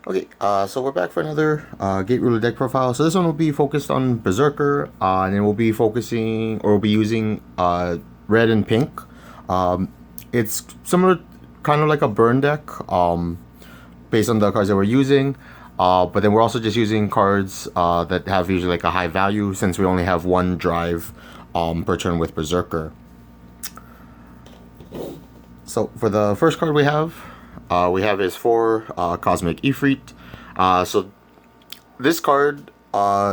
Okay, so we're back for another Gate Ruler deck profile. So this one will be focused on Berserker, and then we'll be focusing, or we'll be using red and pink. It's similar, kind of like a burn deck, based on the cards that we're using. But then we're also just using cards that have usually like a high value, since we only have one drive per turn with Berserker. So for the first card we have is for Cosmic Efreet. So this card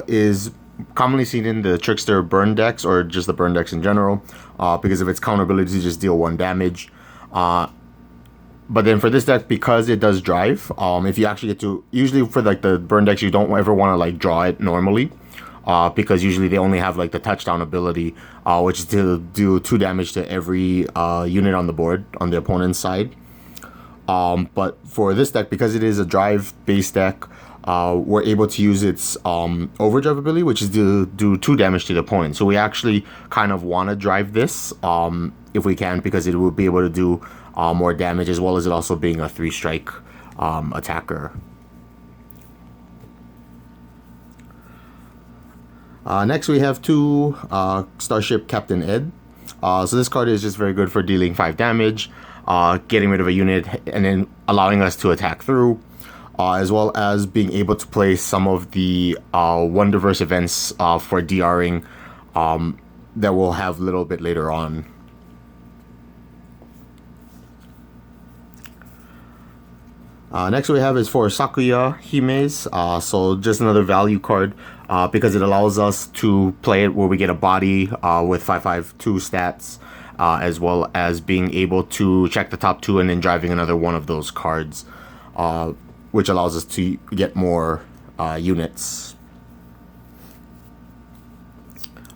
is commonly seen in the Trickster burn decks, or just the burn decks in general, because of its counter ability to just deal 1 damage. But then for this deck, because it does drive, if you actually get to, usually for like the burn decks, you don't ever want to like draw it normally, because usually they only have like the touchdown ability, which is to do 2 damage to every unit on the board on the opponent's side. But for this deck, because it is a drive-based deck, we're able to use its overdrive ability, which is to do 2 damage to the opponent. So we actually kind of want to drive this if we can, because it will be able to do more damage, as well as it also being a 3-strike attacker. Next, we have 2 Starship Captain Ed. So this card is just very good for dealing 5 damage, getting rid of a unit, and then allowing us to attack through, as well as being able to play some of the Wonderverse events for DRing that we'll have a little bit later on. Next we have is for sakuya-himes, so just another value card, because it allows us to play it where we get a body with 5/5/2 stats, as well as being able to check the top 2 and then driving another one of those cards, which allows us to get more units.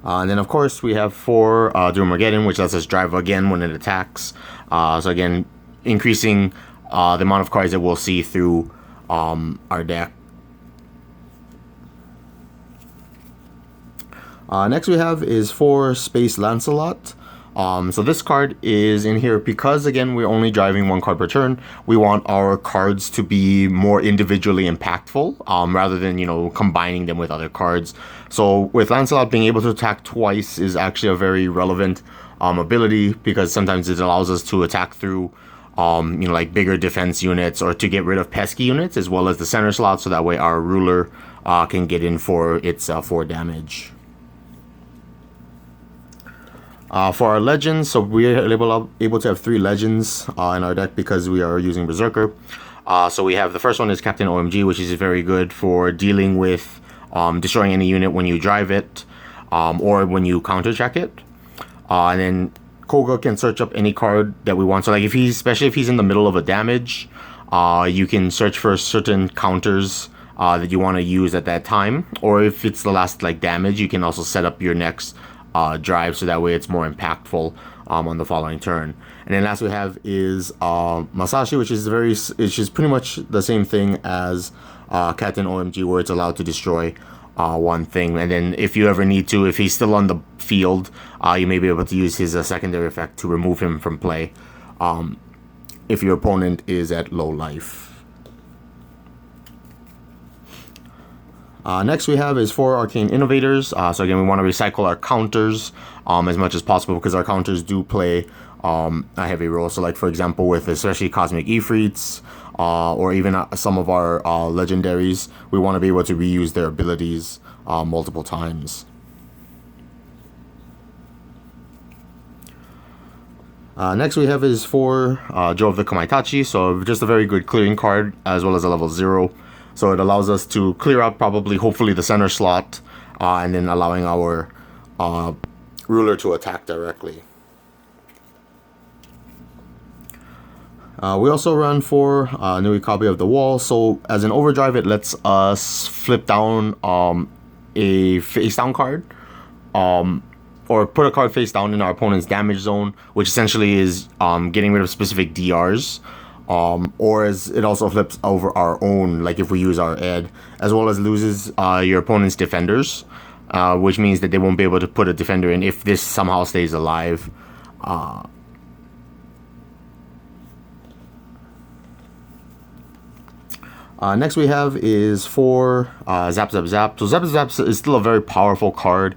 And then of course we have 4 darumageddon, which lets us drive again when it attacks. So again, increasing the amount of cards that we'll see through our deck. Next we have is for Space Lancelot. So this card is in here because, again, we're only driving 1 card per turn. We want our cards to be more individually impactful, rather than, combining them with other cards. So with Lancelot, being able to attack twice is actually a very relevant ability, because sometimes it allows us to attack through like bigger defense units, or to get rid of pesky units, as well as the center slot, so that way our ruler can get in for its 4 damage. For our legends, so we are able to have 3 legends in our deck because we are using Berserker. So we have, the first one is Captain OMG, which is very good for dealing with destroying any unit when you drive it, or when you counter check it. And then Kouga can search up any card that we want. So like especially if he's in the middle of a damage, you can search for certain counters that you want to use at that time. Or if it's the last damage, you can also set up your next drive, so that way it's more impactful on the following turn. And then last we have is Masashi, which is pretty much the same thing as Captain OMG, where it's allowed to destroy 1 thing. And then if you ever need to, if he's still on the field, you may be able to use his secondary effect to remove him from play, if your opponent is at low life. Next we have is for Arcane Innovators. So again, we want to recycle our counters as much as possible, because our counters do play a heavy role. So like, for example, with especially Cosmic Efreets, or even some of our legendaries, we want to be able to reuse their abilities multiple times. Next we have is for Joe of the Kamaitachi, so just a very good clearing card, as well as a level 0. So it allows us to clear out hopefully the center slot, and then allowing our ruler to attack directly. We also run for nurikabe of the wall. So as an overdrive, it lets us flip down a face down card, or put a card face down in our opponent's damage zone, which essentially is getting rid of specific DRs. Or as it also flips over our own, like if we use our ed, as well as loses your opponent's defenders, which means that they won't be able to put a defender in if this somehow stays alive. Next we have is 4 zapzapzap. So zapzapzap is still a very powerful card.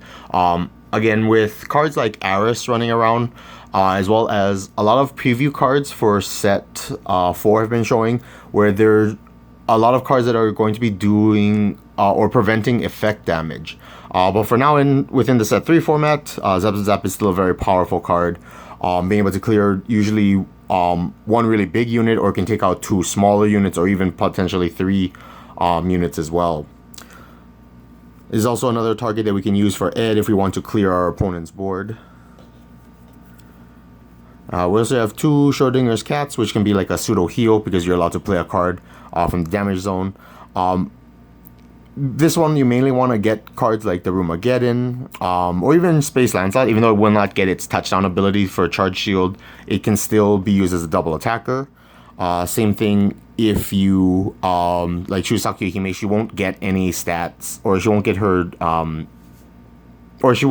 Again, with cards like Aris running around, as well as a lot of preview cards for set 4 have been showing, where there's a lot of cards that are going to be doing or preventing effect damage. But for now, within the set 3 format, zapzapzap is still a very powerful card. Being able to clear usually one really big unit, or can take out 2 smaller units, or even potentially 3 units as well. Is also another target that we can use for Ed if we want to clear our opponent's board. We also have 2 Schrodinger's cats, which can be like a pseudo heal because you're allowed to play a card from the damage zone. This one you mainly want to get cards like darumageddon, or even Space Lancelot. Even though it will not get its touchdown ability for Charge Shield, it can still be used as a double attacker. Same thing if you like choose sakuya-hime, she won't get any stats, or she won't get her or she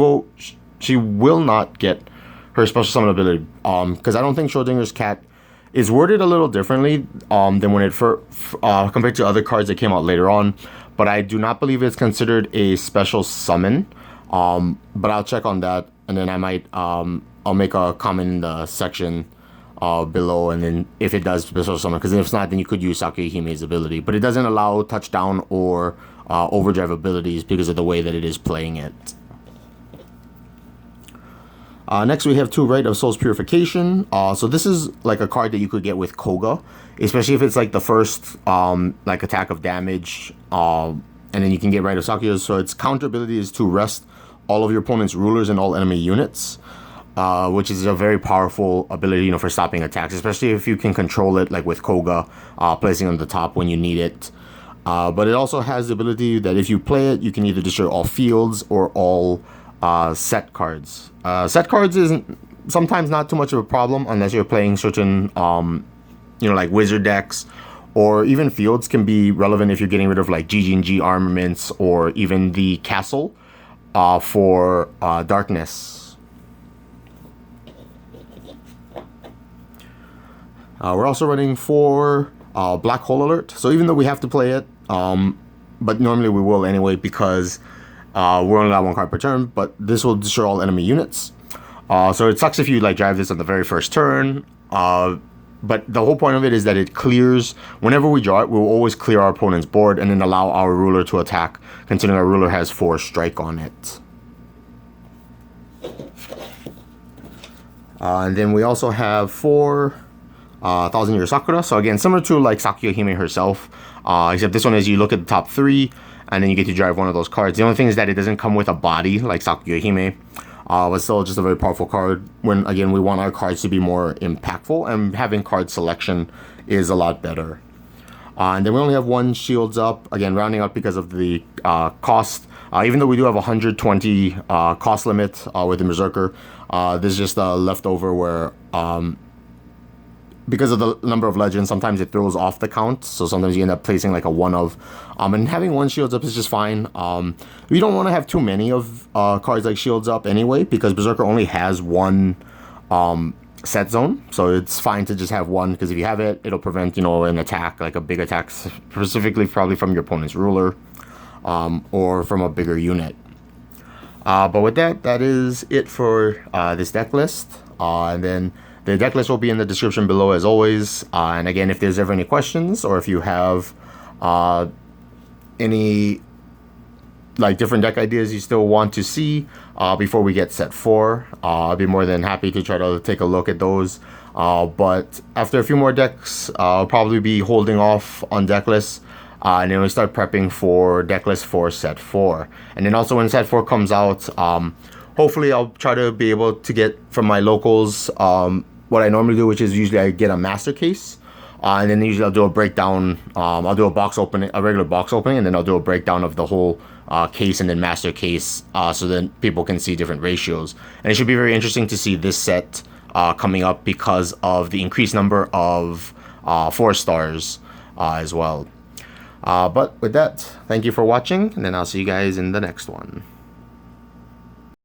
will not get her special summon ability, because I don't think Schrodinger's cat is worded a little differently than when it compared to other cards that came out later on, but I do not believe it's considered a special summon. But I'll check on that, and then I might I'll make a comment in the section below, and then if it does special summon, because if not, then you could use sakuya-hime's ability, but it doesn't allow touchdown or overdrive abilities because of the way that it is playing it. Next we have 2 Rite of Soul's Purification. So this is like a card that you could get with Kouga, especially if it's like the first like attack of damage, and then you can get Rite of Sakuya. So its counter ability is to rest all of your opponent's rulers and all enemy units, which is a very powerful ability, for stopping attacks, especially if you can control it, like with Kouga, placing on the top when you need it. But it also has the ability that if you play it, you can either destroy all fields or all set cards. Set cards isn't sometimes not too much of a problem unless you're playing certain, like wizard decks, or even fields can be relevant if you're getting rid of like GG&G armaments, or even the castle for darkness. We're also running 4 Black Hole Alert. So even though we have to play it, but normally we will anyway, because we're only allowed 1 card per turn, but this will destroy all enemy units. So it sucks if you like drive this on the very first turn. But the whole point of it is that it clears, whenever we draw it, we'll always clear our opponent's board and then allow our ruler to attack, considering our ruler has 4 strike on it. And then we also have 4 Thousand Year Sakura. So again, similar to like Sakuya-hime herself, except this one is you look at the top 3, and then you get to drive one of those cards. The only thing is that it doesn't come with a body like Sakuya-hime, but still just a very powerful card when, again, we want our cards to be more impactful, and having card selection is a lot better. And then we only have 1 Shields Up, again, rounding up because of the cost. Even though we do have 120 cost limit with the Berserker, this is just a leftover where, because of the number of legends, sometimes it throws off the count, so sometimes you end up placing like a 1 of, and having 1 Shields Up is just fine. We don't want to have too many of cards like Shields Up anyway, because Berserker only has 1 set zone, so it's fine to just have 1, because if you have it, it'll prevent, an attack, like a big attack, specifically probably from your opponent's ruler, or from a bigger unit. But with that is it for this deck list, and then the deck list will be in the description below as always. And again, if there's ever any questions, or if you have any like different deck ideas you still want to see before we get set 4, I'll be more than happy to try to take a look at those. But after a few more decks, I'll probably be holding off on deck lists, and then we'll start prepping for deck list for set 4. And then also when set 4 comes out, hopefully I'll try to be able to get from my locals what I normally do, which is usually I get a master case, and then usually I'll do a breakdown. I'll do a box opening, a regular box opening, and then I'll do a breakdown of the whole case and then master case, so that people can see different ratios. And it should be very interesting to see this set coming up because of the increased number of 4 stars as well. But with that, thank you for watching, and then I'll see you guys in the next one.